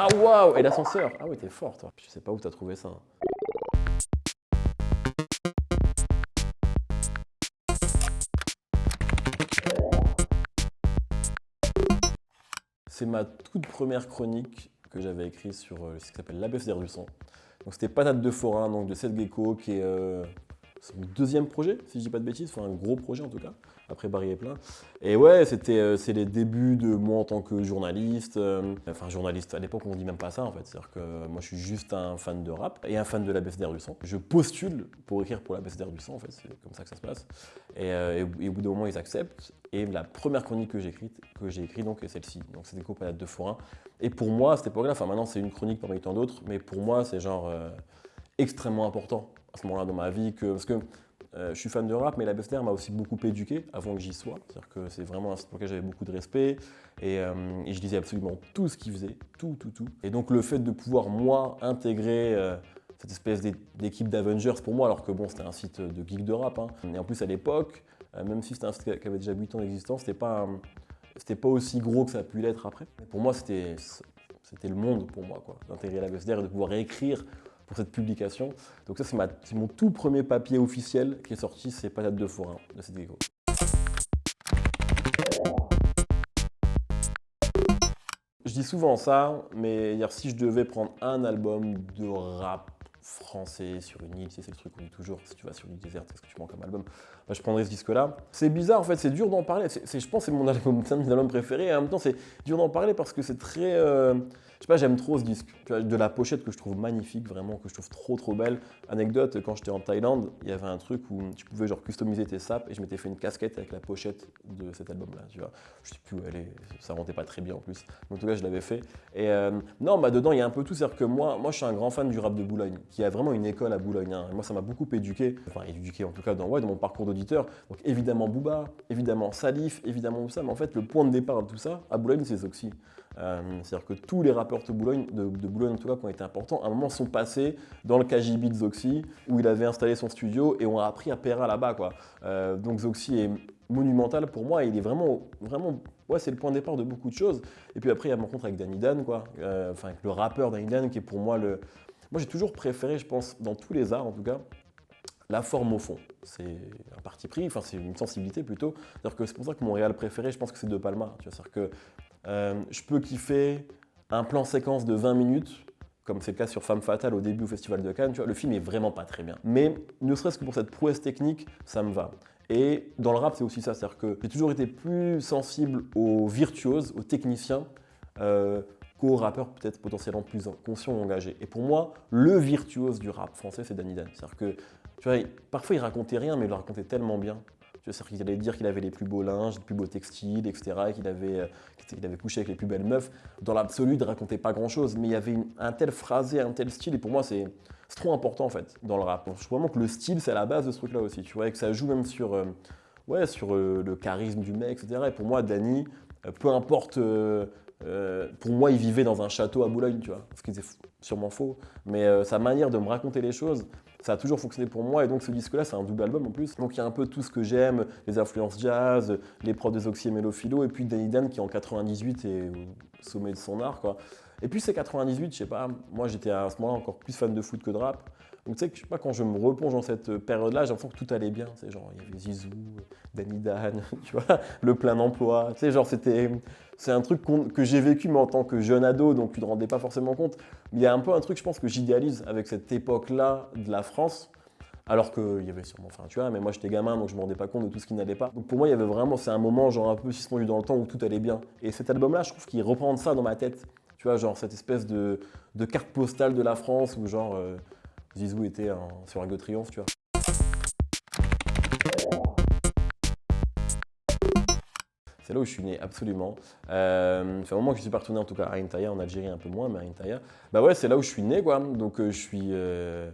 Ah waouh! Et l'ascenseur! Ah oui, t'es fort, toi. Je sais pas où t'as trouvé ça, hein. C'est ma toute première chronique que j'avais écrite sur ce qui s'appelle l'ABCDR du son. Donc c'était Patate de forain, donc de Seth Gecko, qui est son deuxième projet, si je dis pas de bêtises, enfin un gros projet en tout cas, après Barry est plein. Et ouais, c'est les débuts de moi en tant que journaliste, enfin journaliste, à l'époque on ne dit même pas ça en fait, c'est-à-dire que moi je suis juste un fan de rap et un fan de l'ABCDR du son. Je postule pour écrire pour l'ABCDR du son en fait, c'est comme ça que ça se passe. Et au bout d'un moment ils acceptent, et la première chronique que j'ai écrite donc est celle-ci, donc c'était Patate de forain. Et pour moi à cette époque-là, enfin maintenant c'est une chronique parmi tant d'autres, mais pour moi c'est genre extrêmement important à ce moment-là dans ma vie, parce que je suis fan de rap, mais la BSDR m'a aussi beaucoup éduqué avant que j'y sois. C'est-à-dire que c'est vraiment un site pour lequel j'avais beaucoup de respect et je lisais absolument tout ce qu'il faisait, tout, tout, tout. Et donc le fait de pouvoir, moi, intégrer cette espèce d'équipe d'Avengers pour moi, alors que bon, c'était un site de geek de rap, hein. Et en plus à l'époque, même si c'était un site qui avait déjà 8 ans d'existence, c'était pas aussi gros que ça a pu l'être après. Mais pour moi, c'était le monde pour moi, quoi, d'intégrer la BSDR et de pouvoir écrire pour cette publication. Donc ça, c'est mon tout premier papier officiel qui est sorti, c'est Patate de forain de Seth Gecko. Je dis souvent ça, mais si je devais prendre un album de rap français sur une île, c'est le truc qu'on dit toujours, si tu vas sur une île déserte, qu'est-ce que tu prends comme album? Bah, je prendrais ce disque-là. C'est bizarre en fait, c'est dur d'en parler, je pense que c'est mon album, c'est un de mes albums préférés, et en même temps c'est dur d'en parler parce que c'est très... je sais pas, j'aime trop ce disque. Tu vois, de la pochette que je trouve magnifique, vraiment, que je trouve trop trop belle. Anecdote, quand j'étais en Thaïlande, il y avait un truc où tu pouvais genre customiser tes sapes et je m'étais fait une casquette avec la pochette de cet album-là, tu vois. Je sais plus où elle est, ça rentait pas très bien en plus. Mais en tout cas, je l'avais fait. Et non, bah dedans, il y a un peu tout. C'est-à-dire que moi, je suis un grand fan du rap de Boulogne, qui a vraiment une école à Boulogne, hein. Et moi, ça m'a beaucoup éduqué, enfin éduqué en tout cas dans mon parcours d'auditeur. Donc évidemment Booba, évidemment Salif, évidemment tout ça. Mais en fait, le point de départ de tout ça, à Boulogne, c'est Zoxy. C'est-à-dire que tous les rappeurs de Boulogne, de Boulogne en tout cas, qui ont été importants, à un moment sont passés dans le KGB de Zoxy, où il avait installé son studio et on a appris à Péra là-bas, quoi. Donc Zoxy est monumental pour moi, et il est vraiment, vraiment, ouais, c'est le point de départ de beaucoup de choses. Et puis après, il y a ma rencontre avec Danny Dan, quoi. Enfin, avec le rappeur Danny Dan, qui est pour moi le... Moi, j'ai toujours préféré, je pense, dans tous les arts en tout cas, la forme au fond. C'est un parti pris, enfin c'est une sensibilité plutôt. C'est-à-dire que c'est pour ça que mon réal préféré, je pense que c'est De Palma. Tu vois, c'est-à-dire que je peux kiffer un plan séquence de 20 minutes, comme c'est le cas sur Femme Fatale au début au Festival de Cannes. Tu vois, le film est vraiment pas très bien. Mais ne serait-ce que pour cette prouesse technique, ça me va. Et dans le rap, c'est aussi ça. C'est-à-dire que j'ai toujours été plus sensible aux virtuoses, aux techniciens, qu'aux rappeurs peut-être potentiellement plus conscients ou engagés. Et pour moi, le virtuose du rap français, c'est Danny Dan. C'est-à-dire que, tu vois, parfois il racontait rien, mais il le racontait tellement bien. C'est-à-dire qu'il allait dire qu'il avait les plus beaux linges, les plus beaux textiles, etc., qu'il avait couché avec les plus belles meufs. Dans l'absolu, il ne racontait pas grand-chose, mais il y avait un tel phrasé, un tel style, et pour moi, c'est trop important, en fait, dans le rap. Je trouve vraiment que le style, c'est à la base de ce truc-là aussi, tu vois, et que ça joue même sur, le charisme du mec, etc. Et pour moi, Danny, peu importe... pour moi, il vivait dans un château à Boulogne, tu vois, ce qui est sûrement faux, mais sa manière de me raconter les choses, ça a toujours fonctionné pour moi. Et donc ce disque-là, c'est un double album en plus. Donc il y a un peu tout ce que j'aime, les influences jazz, les prods de Zoxy et Mélophilo, et puis Danny Dan qui en 98 est au sommet de son art, quoi. Et puis c'est 98, je sais pas, moi j'étais à ce moment-là encore plus fan de foot que de rap. Donc tu sais que je sais pas, quand je me replonge dans cette période-là, j'ai l'impression que tout allait bien. C'est genre, il y avait Zizou, Danny Dan, tu vois, le plein emploi. Tu sais, genre c'est un truc que j'ai vécu mais en tant que jeune ado, donc tu ne te rendais pas forcément compte. Mais il y a un peu un truc, je pense, que j'idéalise avec cette époque-là de la France. Alors qu'il y avait sûrement, enfin tu vois, mais moi j'étais gamin donc je ne me rendais pas compte de tout ce qui n'allait pas. Donc pour moi il y avait vraiment, c'est un moment genre un peu suspendu dans le temps où tout allait bien. Et cet album-là, je trouve qu'il reprend ça dans ma tête. Tu vois, genre cette espèce de carte postale de la France où genre Zizou était sur un Arc de Triomphe, tu vois. C'est là où je suis né, absolument. C'est un moment que je suis pas retourné en tout cas à Intaya, en Algérie un peu moins, mais à Intaya. Bah ouais, c'est là où je suis né, quoi. Donc je suis né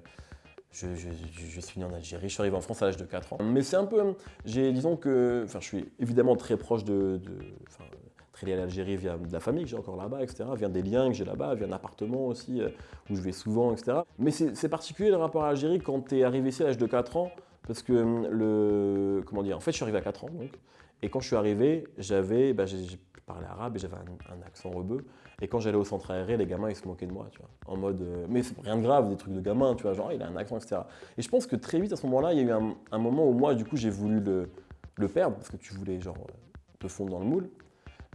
en Algérie, je suis arrivé en France à l'âge de 4 ans. Mais c'est un peu, disons que, enfin, je suis évidemment très proche enfin, très lié à l'Algérie via de la famille que j'ai encore là-bas, etc. Via des liens que j'ai là-bas, via un appartement aussi où je vais souvent, etc. Mais c'est particulier le rapport à l'Algérie quand tu es arrivé ici à l'âge de 4 ans, parce que comment dire, en fait, je suis arrivé à 4 ans, donc. Et quand je suis arrivé, j'ai parlé arabe et j'avais un accent rebeu. Et quand j'allais au centre aéré, les gamins, ils se moquaient de moi, tu vois. En mode, mais c'est rien de grave, des trucs de gamin, tu vois, genre, il a un accent, etc. Et je pense que très vite, à ce moment-là, il y a eu un moment où moi, du coup, j'ai voulu le perdre, parce que tu voulais, genre, te fondre dans le moule.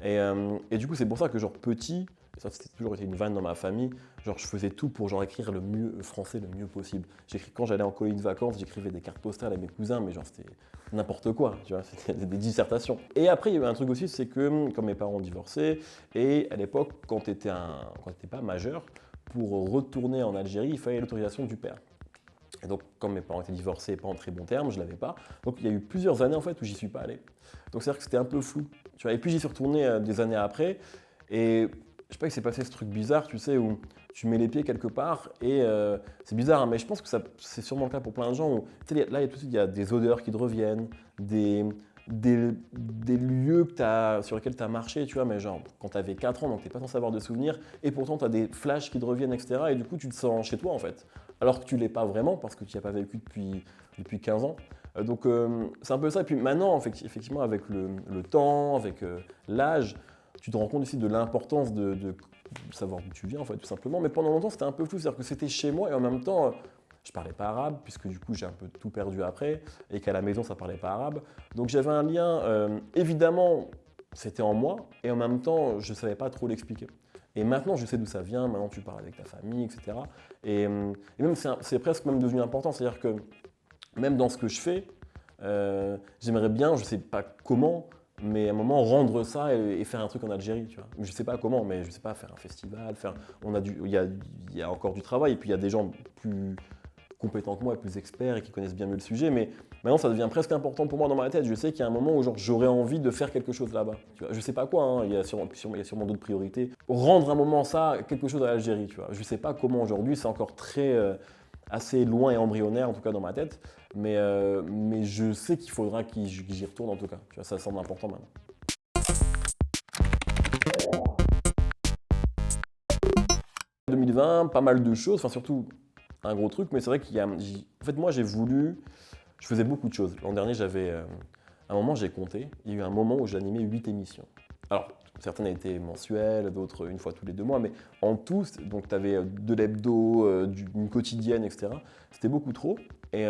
Et du coup, c'est pour ça que, genre, petit, ça, c'était toujours été une vanne dans ma famille, genre, je faisais tout pour, genre, écrire le mieux français le mieux possible. Quand j'allais en colonie de vacances, j'écrivais des cartes postales à mes cousins, mais genre, c'était n'importe quoi, tu vois, c'était des dissertations. Et après, il y avait un truc aussi, c'est que, comme mes parents ont divorcé, et à l'époque, quand tu n'étais pas majeur, pour retourner en Algérie, il fallait l'autorisation du père. Et donc, comme mes parents étaient divorcés et pas en très bons termes, je ne l'avais pas. Donc, il y a eu plusieurs années en fait où j'y suis pas allé. Donc, c'est-à-dire que c'était un peu flou. Tu vois. Et puis, j'y suis retourné des années après. Et je sais pas, il s'est passé ce truc bizarre, tu sais, où tu mets les pieds quelque part et c'est bizarre, hein, mais je pense que c'est sûrement le cas pour plein de gens. Où, tu sais, là, tout de suite, il y a des odeurs qui te reviennent, des lieux sur lesquels tu as marché, tu vois, mais genre quand tu avais 4 ans, donc tu n'es pas censé avoir de souvenirs, et pourtant tu as des flashs qui te reviennent, etc. Et du coup, tu te sens chez toi en fait, alors que tu ne l'es pas vraiment parce que tu n'y as pas vécu depuis 15 ans. Donc c'est un peu ça. Et puis maintenant, effectivement, avec le temps, avec l'âge, tu te rends compte aussi de l'importance de savoir d'où tu viens, en fait, tout simplement. Mais pendant longtemps, c'était un peu flou, c'est-à-dire que c'était chez moi et en même temps, je parlais pas arabe, puisque du coup, j'ai un peu tout perdu après, et qu'à la maison, ça parlait pas arabe. Donc j'avais un lien, évidemment, c'était en moi, et en même temps, je savais pas trop l'expliquer. Et maintenant, je sais d'où ça vient, maintenant tu parles avec ta famille, etc. Et même, c'est presque même devenu important, c'est-à-dire que même dans ce que je fais, j'aimerais bien, je sais pas comment, mais à un moment rendre ça et faire un truc en Algérie, tu vois. Je sais pas comment, mais je sais pas, faire un festival, il y a encore du travail, et puis il y a des gens plus compétents que moi, plus experts et qui connaissent bien mieux le sujet, mais maintenant ça devient presque important pour moi dans ma tête. Je sais qu'il y a un moment où genre, j'aurais envie de faire quelque chose là-bas. Tu vois. Je sais pas quoi, hein, il y a sûrement d'autres priorités. Rendre un moment ça, quelque chose à l'Algérie, tu vois. Je sais pas comment aujourd'hui, c'est encore très assez loin et embryonnaire en tout cas dans ma tête, mais je sais qu'il faudra que j'y retourne en tout cas. Tu vois, ça semble important maintenant. 2020, pas mal de choses, enfin surtout un gros truc, mais c'est vrai en fait moi je faisais beaucoup de choses. L'an dernier à un moment j'ai compté, il y a eu un moment où j'ai animé 8 émissions. Alors certaines étaient mensuelles, d'autres une fois tous les 2 mois, mais en tout, donc tu avais de l'hebdo, une quotidienne, etc. C'était beaucoup trop. Et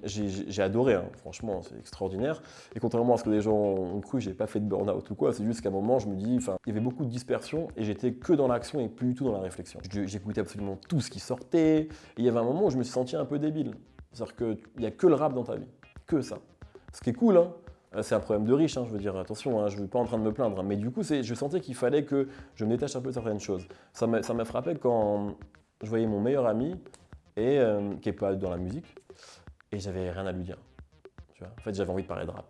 j'ai adoré, hein. Franchement, c'est extraordinaire. Et contrairement à ce que les gens ont cru, j'ai pas fait de burn-out ou quoi, c'est juste qu'à un moment, je me dis, enfin, il y avait beaucoup de dispersion et j'étais que dans l'action et plus du tout dans la réflexion. J'écoutais absolument tout ce qui sortait. Et il y avait un moment où je me suis senti un peu débile. C'est-à-dire qu'il n'y a que le rap dans ta vie, que ça. Ce qui est cool, hein. C'est un problème de riche, hein, je veux dire, attention, hein, je ne suis pas en train de me plaindre, hein, mais du coup, je sentais qu'il fallait que je me détache un peu de certaines choses. Ça m'a frappé quand je voyais mon meilleur ami, qui n'est pas dans la musique, et j'avais rien à lui dire. Tu vois. En fait, j'avais envie de parler de rap.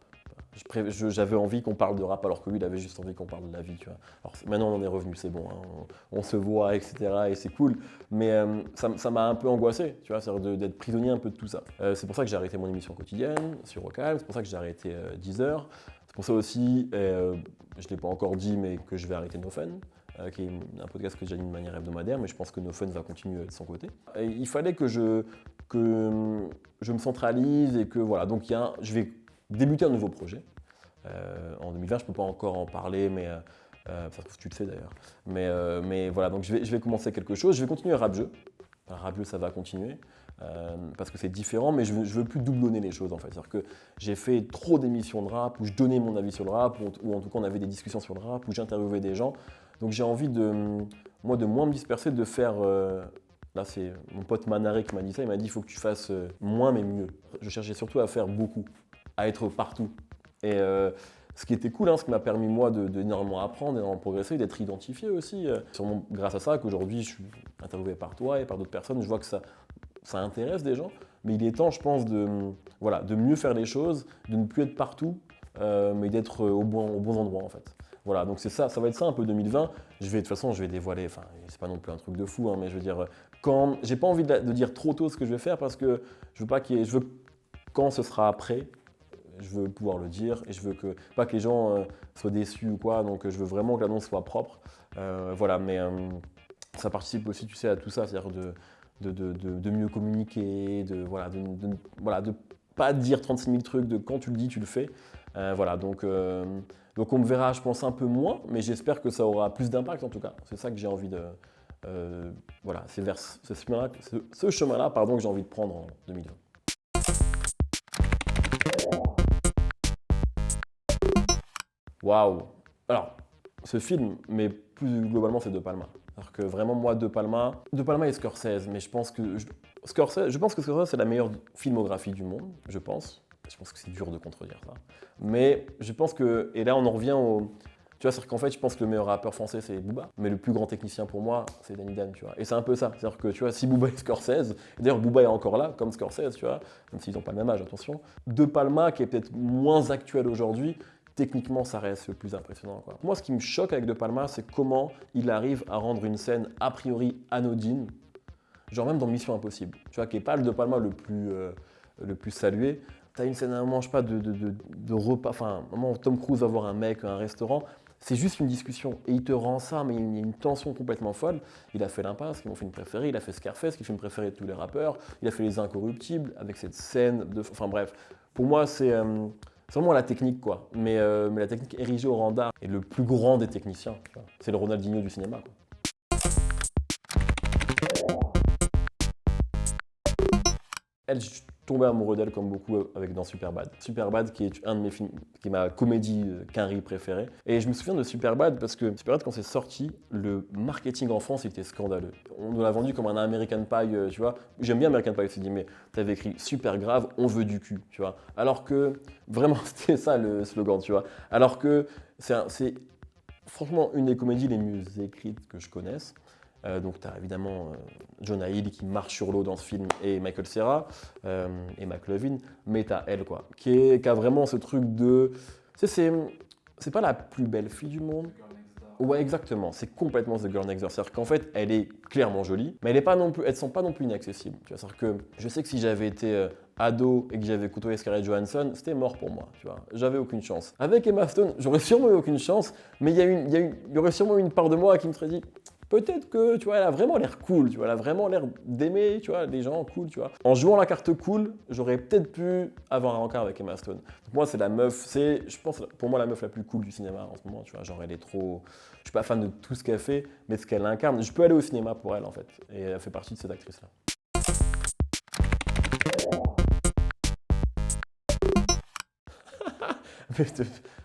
J'avais envie qu'on parle de rap alors que lui, il avait juste envie qu'on parle de la vie. Tu vois. Alors, maintenant, on en est revenu, c'est bon, hein, on se voit, etc. Et c'est cool. Mais ça m'a un peu angoissé, tu vois, c'est-à-dire d'être prisonnier un peu de tout ça. C'est pour ça que j'ai arrêté mon émission quotidienne sur Rocam, c'est pour ça que j'ai arrêté Deezer. C'est pour ça aussi, je ne l'ai pas encore dit, mais que je vais arrêter No Fun, qui est un podcast que j'anime de manière hebdomadaire, mais je pense que No Fun va continuer de son côté. Et il fallait que je me centralise et que voilà. Donc je vais débuter un nouveau projet. En 2020, je ne peux pas encore en parler, mais tu le sais d'ailleurs. Mais voilà, donc je vais commencer quelque chose. Je vais continuer Rap-Jeu. Rap-Jeu, ça va continuer. Parce que c'est différent, mais je veux plus doublonner les choses en fait. C'est-à-dire que j'ai fait trop d'émissions de rap où je donnais mon avis sur le rap, ou en tout cas on avait des discussions sur le rap, où j'interviewais des gens. Donc j'ai envie de moins me disperser, de faire. Là, c'est mon pote Manaré qui m'a dit ça. Il m'a dit il faut que tu fasses moins mais mieux. Je cherchais surtout à faire beaucoup, à être partout. Et ce qui était cool, hein, ce qui m'a permis moi d'énormément apprendre, d'énormément progresser, d'être identifié aussi. Sûrement grâce à ça qu'aujourd'hui je suis interviewé par toi et par d'autres personnes. Je vois que ça intéresse des gens, mais il est temps, je pense, de mieux faire les choses, de ne plus être partout, mais d'être aux bons endroits en fait. Voilà, donc c'est ça va être ça un peu 2020. De toute façon, je vais dévoiler, enfin, c'est pas non plus un truc de fou, hein, mais je veux dire, j'ai pas envie de dire trop tôt ce que je vais faire parce que je veux quand ce sera prêt, je veux pouvoir le dire et je veux pas que les gens soient déçus ou quoi, donc je veux vraiment que l'annonce soit propre. Voilà, mais ça participe aussi, tu sais, à tout ça, c'est-à-dire de mieux communiquer, de pas dire 36 000 trucs, de quand tu le dis, tu le fais. Voilà, donc on me verra, je pense, un peu moins, mais j'espère que ça aura plus d'impact en tout cas. C'est ça que j'ai envie de. Voilà, c'est vers ce chemin-là pardon, que j'ai envie de prendre en 2020. Waouh! Alors, ce film, mais plus globalement, c'est De Palma. Alors que vraiment, moi, De Palma et Scorsese, mais je pense que Scorsese, c'est la meilleure filmographie du monde, je pense. Je pense que c'est dur de contredire ça. Mais je pense que, et là, on en revient au. Tu vois, c'est-à-dire qu'en fait, je pense que le meilleur rappeur français, c'est Booba. Mais le plus grand technicien pour moi, c'est Danny Dan, tu vois. Et c'est un peu ça. C'est-à-dire que, tu vois, si Booba est Scorsese, et d'ailleurs, Booba est encore là, comme Scorsese, tu vois, même s'ils n'ont pas le même âge, attention. De Palma, qui est peut-être moins actuel aujourd'hui, techniquement, ça reste le plus impressionnant, quoi. Moi, ce qui me choque avec De Palma, c'est comment il arrive à rendre une scène a priori anodine, genre même dans Mission Impossible, tu vois, qui n'est pas le De Palma le plus salué. T'as une scène à un moment, je sais pas, de repas, enfin, un moment où Tom Cruise va voir un mec à un restaurant, c'est juste une discussion. Et il te rend ça, mais il y a une tension complètement folle. Il a fait L'Impasse, qui est mon film préféré, il a fait Scarface, qui est le film préféré de tous les rappeurs, il a fait Les Incorruptibles, avec cette scène de. Enfin bref, pour moi, c'est vraiment la technique, quoi. Mais la technique érigée au rang d'art est le plus grand des techniciens. C'est le Ronaldinho du cinéma, quoi. Elle, je suis tombé amoureux d'elle comme beaucoup avec dans Superbad. Superbad qui est un de mes films, qui est ma comédie Quinry préférée. Et je me souviens de Superbad parce que Superbad, quand c'est sorti, le marketing en France était scandaleux. On nous l'a vendu comme un American Pie, tu vois. J'aime bien American Pie, c'est dit, mais t'avais écrit super grave, on veut du cul, tu vois. Alors que, vraiment, c'était ça le slogan, tu vois. Alors que c'est franchement une des comédies les mieux écrites que je connaisse. Donc tu as évidemment Jonah Hill qui marche sur l'eau dans ce film et Michael Cera et McLovin, mais tu as elle quoi, qui a vraiment ce truc de. Tu sais, c'est pas la plus belle fille du monde. Ouais, exactement, c'est complètement The Girl Next Door. C'est-à-dire qu'en fait, elle est clairement jolie, mais elle ne sont pas non plus inaccessibles. Tu vois, c'est-à-dire que je sais que si j'avais été ado et que j'avais côtoyé Scarlett Johansson, c'était mort pour moi, tu vois. J'avais aucune chance. Avec Emma Stone, j'aurais sûrement eu aucune chance, mais il y aurait sûrement une part de moi qui me serait dit, peut-être que, tu vois, elle a vraiment l'air cool, tu vois, elle a vraiment l'air d'aimer, tu vois, les gens cool, tu vois. En jouant la carte cool, j'aurais peut-être pu avoir un rencard avec Emma Stone. Donc moi, c'est la meuf, je pense, pour moi, la meuf la plus cool du cinéma en ce moment, tu vois. Genre, elle est trop. Je suis pas fan de tout ce qu'elle fait, mais ce qu'elle incarne, je peux aller au cinéma pour elle, en fait. Et elle fait partie de cette actrice-là. Mais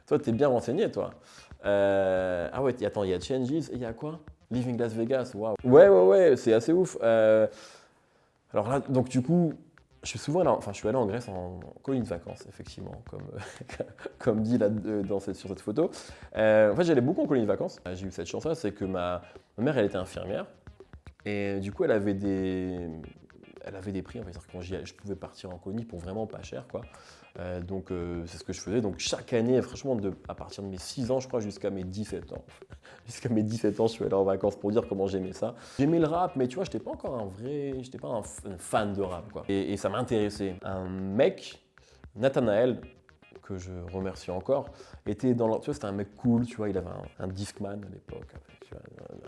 toi, t'es bien renseigné, toi. Ah ouais, attends, il y a Changes et il y a quoi? Living Las Vegas, waouh. Ouais, c'est assez ouf. Alors là, donc du coup, je suis allé en Grèce en colonie de vacances, effectivement, comme dit là, sur cette photo. En fait, j'allais beaucoup en colonie de vacances. J'ai eu cette chance-là, c'est que ma mère, elle était infirmière. Et du coup, elle avait des prix, en fait, c'est-à-dire que quand je pouvais partir en colonie pour vraiment pas cher, quoi. Donc c'est ce que je faisais. Donc chaque année, franchement, à partir de mes 6 ans, je crois, jusqu'à mes 17 ans. Jusqu'à mes 17 ans, je suis allé en vacances pour dire comment j'aimais ça. J'aimais le rap, mais tu vois, j'étais pas un fan de rap, quoi. Et ça m'intéressait. Un mec, Nathanaël, que je remercie encore, était tu vois, c'était un mec cool, tu vois, il avait un Discman à l'époque, tu vois,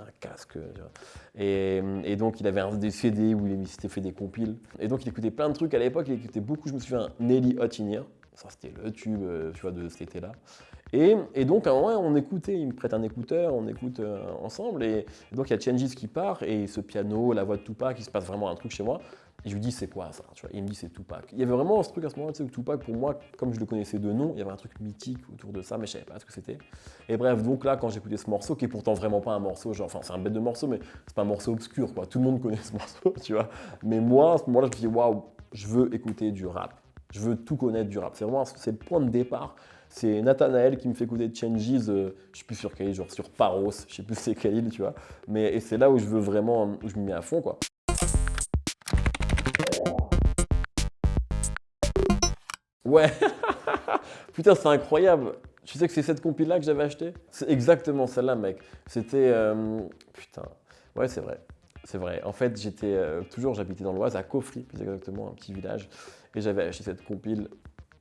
un casque, tu vois. Et donc il avait des CD où il s'était fait des compiles. Et donc il écoutait plein de trucs à l'époque, il écoutait beaucoup, je me souviens, Nelly Hot in Here. Ça c'était le tube, tu vois, de cet été-là. Et donc à un moment on écoutait, il me prête un écouteur, on écoute ensemble. Et donc il y a Changes qui part et ce piano, la voix de Tupac, il se passe vraiment un truc chez moi. Et je lui dis, c'est quoi ça, tu vois? Il me dit, c'est Tupac. Il y avait vraiment ce truc à ce moment-là, tu sais, où Tupac, pour moi, comme je le connaissais de nom, il y avait un truc mythique autour de ça, mais je savais pas ce que c'était. Et bref, donc là, quand j'écoutais ce morceau, qui est pourtant vraiment pas un morceau, genre, enfin, c'est un bête de morceau, mais c'est pas un morceau obscur, quoi. Tout le monde connaît ce morceau, tu vois. Mais moi, à ce moment-là, je me suis dit, waouh, je veux écouter du rap. Je veux tout connaître du rap. C'est le point de départ. C'est Nathanaël qui me fait écouter Changes, je suis plus sur quel île, genre sur Paros, je sais plus c'est quelle île, tu vois. Et c'est là où je veux vraiment, où je me mets à fond, quoi. Ouais, putain, c'est incroyable. Tu sais que c'est cette compile-là que j'avais achetée? C'est exactement celle-là, mec. C'était. Putain. Ouais, c'est vrai. C'est vrai. En fait, j'habitais dans l'Oise, à Caufry, plus exactement, un petit village. Et j'avais acheté cette compile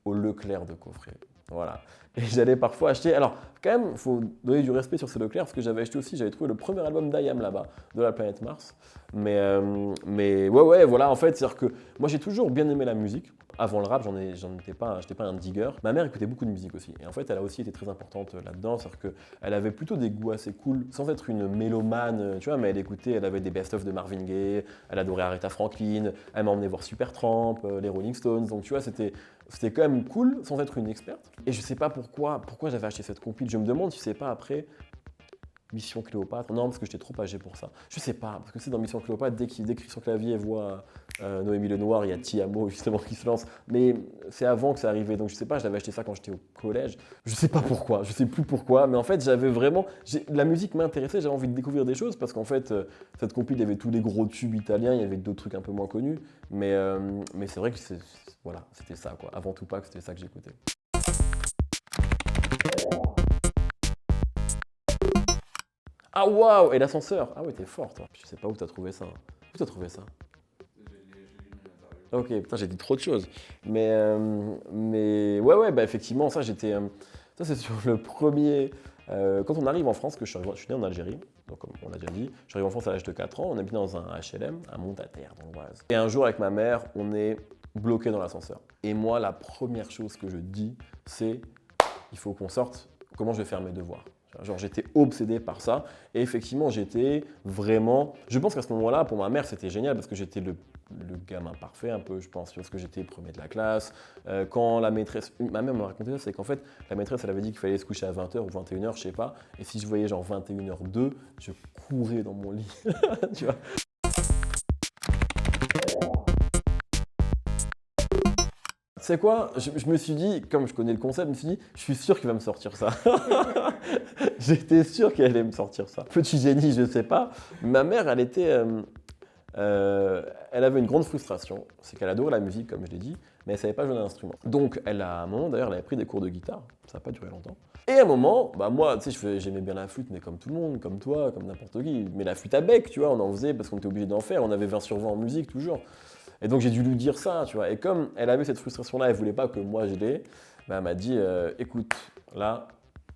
au Leclerc de Caufry. Voilà. Et j'allais parfois acheter. Alors, quand même, il faut donner du respect sur ce Leclerc parce que j'avais acheté aussi, j'avais trouvé le premier album d'IAM là-bas, de la planète Mars. Mais ouais, voilà, en fait, c'est-à-dire que moi j'ai toujours bien aimé la musique. Avant le rap, j'étais pas un digger. Ma mère écoutait beaucoup de musique aussi. Et en fait, elle a aussi été très importante là-dedans. C'est-à-dire qu'elle avait plutôt des goûts assez cool, sans être une mélomane, tu vois, mais elle avait des best-of de Marvin Gaye, elle adorait Aretha Franklin, elle m'a emmené voir Supertramp, les Rolling Stones. Donc, tu vois, c'était quand même cool, sans être une experte. Et je sais pas pourquoi j'avais acheté cette compile. Je me demande si c'est pas après Mission Cléopâtre. Non, parce que j'étais trop âgé pour ça. Je sais pas, parce que c'est dans Mission Cléopâtre, dès qu'il écrit sur clavier et voit Noémie Lenoir, il y a Tiamo justement qui se lance. Mais c'est avant que ça arrivait, donc je sais pas, je l'avais acheté ça quand j'étais au collège. Je sais pas pourquoi, je sais plus pourquoi, mais en fait j'avais vraiment. La musique m'intéressait, j'avais envie de découvrir des choses, parce qu'en fait, cette compil, il y avait tous les gros tubes italiens, il y avait d'autres trucs un peu moins connus. Mais c'est vrai que voilà, c'était ça, quoi. Avant Tupac, c'était ça que j'écoutais. Ah waouh! Et l'ascenseur! Ah ouais, t'es fort, toi. Je sais pas où t'as trouvé ça. Où t'as trouvé ça? Ok, putain, j'ai dit trop de choses. Mais ouais, bah effectivement, ça, ça, c'est sur le premier. Quand on arrive en France, je suis né en Algérie, donc comme on l'a déjà dit, je suis arrivé en France à l'âge de 4 ans, on habite dans un HLM à Montaterre, dans l'Oise. Et un jour, avec ma mère, on est bloqué dans l'ascenseur. Et moi, la première chose que je dis, c'est il faut qu'on sorte, comment je vais faire mes devoirs. Genre, j'étais obsédé par ça. Et effectivement, j'étais vraiment. Je pense qu'à ce moment-là, pour ma mère, c'était génial parce que j'étais le gamin parfait, un peu, je pense, parce que j'étais premier de la classe. Quand la maîtresse. Ma mère m'a raconté ça, c'est qu'en fait, la maîtresse, elle avait dit qu'il fallait se coucher à 20h ou 21h, je sais pas. Et si je voyais genre 21h02, je courais dans mon lit. Tu vois. Tu sais quoi? Je me suis dit, comme je connais le concept, je me suis dit, je suis sûr qu'il va me sortir ça. J'étais sûr qu'elle allait me sortir ça. Petit génie, je sais pas. Ma mère, elle avait une grande frustration. C'est qu'elle adorait la musique, comme je l'ai dit, mais elle savait pas jouer d'un instrument. Donc, à un moment, d'ailleurs, elle avait pris des cours de guitare. Ça n'a pas duré longtemps. Et à un moment, bah moi, tu sais, j'aimais bien la flûte, mais comme tout le monde, comme toi, comme n'importe qui. Mais la flûte à bec, tu vois, on en faisait parce qu'on était obligé d'en faire. On avait 20 sur 20 en musique, toujours. Et donc j'ai dû lui dire ça, tu vois. Et comme elle avait cette frustration-là, elle voulait pas que moi je l'ai, bah, elle m'a dit écoute, là,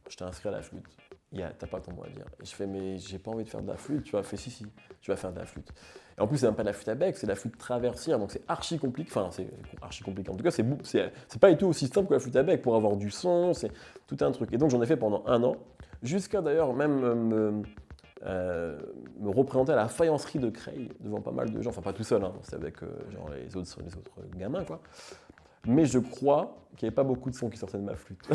je t'ai inscrit à la flûte. T'as pas ton mot à dire. Et je fais mais j'ai pas envie de faire de la flûte. Tu vois, elle fait si, tu vas faire de la flûte. Et en plus, c'est même pas de la flûte à bec, c'est de la flûte traversière, donc c'est archi compliqué. Enfin, c'est archi compliqué. En tout cas, c'est pas du tout aussi simple que la flûte à bec pour avoir du son, c'est tout un truc. Et donc j'en ai fait pendant 1 an, jusqu'à d'ailleurs même me représenter à la faïencerie de Creil devant pas mal de gens, enfin pas tout seul, hein, c'est avec genre les autres gamins quoi. Mais je crois qu'il n'y avait pas beaucoup de sons qui sortaient de ma flûte.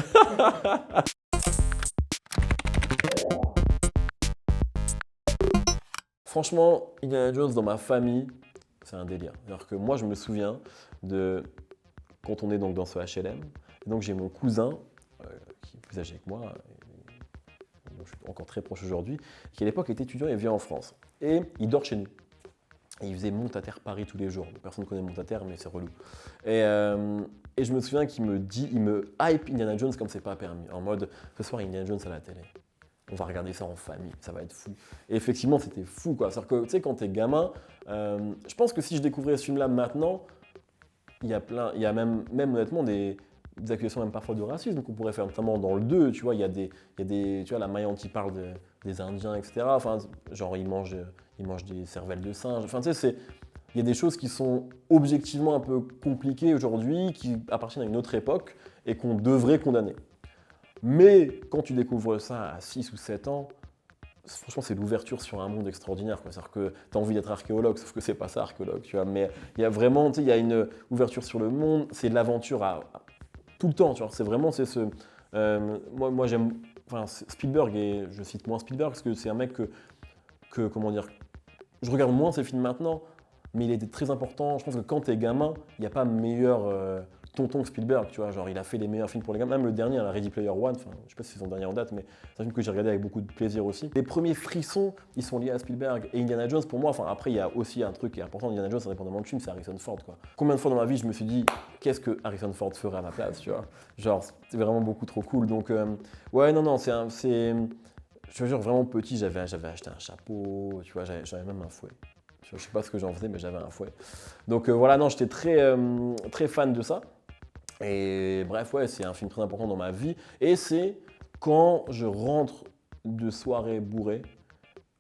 Franchement, Indiana Jones dans ma famille, c'est un délire. C'est-à-dire que moi je me souviens de quand on est donc dans ce HLM, et donc j'ai mon cousin qui est plus âgé que moi, dont je suis encore très proche aujourd'hui, qui à l'époque était étudiant et vient en France. Et il dort chez nous. Et il faisait Montaterre-Paris tous les jours. Personne ne connaît Montaterre, mais c'est relou. Et je me souviens qu'il me hype Indiana Jones comme c'est pas permis. En mode, ce soir, Indiana Jones à la télé. On va regarder ça en famille, ça va être fou. Et effectivement, c'était fou, quoi. C'est-à-dire que, tu sais, quand t'es gamin, je pense que si je découvrais ce film-là maintenant, il y a même honnêtement des accusations même parfois de racisme qu'on pourrait faire, notamment dans le 2, tu vois, tu vois, la Mayanti parle des Indiens, etc. Enfin, genre, ils mangent des cervelles de singe. Enfin, tu sais, il y a des choses qui sont objectivement un peu compliquées aujourd'hui, qui appartiennent à une autre époque et qu'on devrait condamner. Mais quand tu découvres ça à 6 ou 7 ans, franchement, c'est l'ouverture sur un monde extraordinaire. C'est-à-dire que tu as envie d'être archéologue, sauf que c'est pas ça, archéologue. Tu vois. Mais il y a vraiment, tu sais, il y a une ouverture sur le monde, c'est de l'aventure tout le temps. Tu vois. C'est vraiment, moi j'aime, enfin, Spielberg, et je cite moins Spielberg parce que c'est un mec comment dire, je regarde moins ses films maintenant, mais il était très important. Je pense que quand t'es gamin, il n'y a pas meilleur tonton que Spielberg, tu vois. Genre, il a fait les meilleurs films pour les gamins. Même le dernier, la Ready Player One, enfin, je sais pas si c'est son dernier en date, mais c'est un film que j'ai regardé avec beaucoup de plaisir aussi. Les premiers frissons, ils sont liés à Spielberg. Et Indiana Jones, pour moi, enfin, après, il y a aussi un truc qui est important d'Indiana Jones, indépendamment du film, c'est Harrison Ford, quoi. Combien de fois dans ma vie, je me suis dit, qu'est-ce que Harrison Ford ferait à ma place, tu vois. Genre, c'est vraiment beaucoup trop cool. Donc, ouais, non, je te jure, vraiment petit, j'avais acheté un chapeau, tu vois, j'avais même un fouet. Je sais pas ce que j'en faisais, mais j'avais un fouet. Donc voilà, non, j'étais très fan de ça. Et bref, ouais, c'est un film très important dans ma vie. Et c'est quand je rentre de soirée bourré,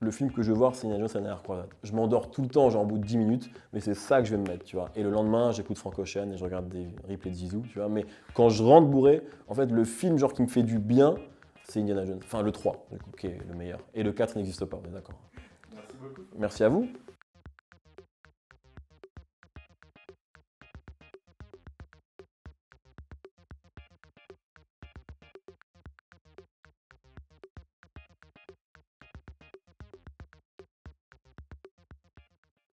le film que je veux voir, c'est Indiana Jones et la dernière croisade. Je m'endors tout le temps, genre au bout de 10 minutes, mais c'est ça que je vais me mettre, tu vois. Et le lendemain, j'écoute Frank Ocean et je regarde des replays de Zizou, tu vois. Mais quand je rentre bourré, en fait, le film genre qui me fait du bien, c'est Indiana Jones. Enfin, le 3, du coup, qui est le meilleur. Et le 4 n'existe pas, on est d'accord. Merci beaucoup. Merci à vous.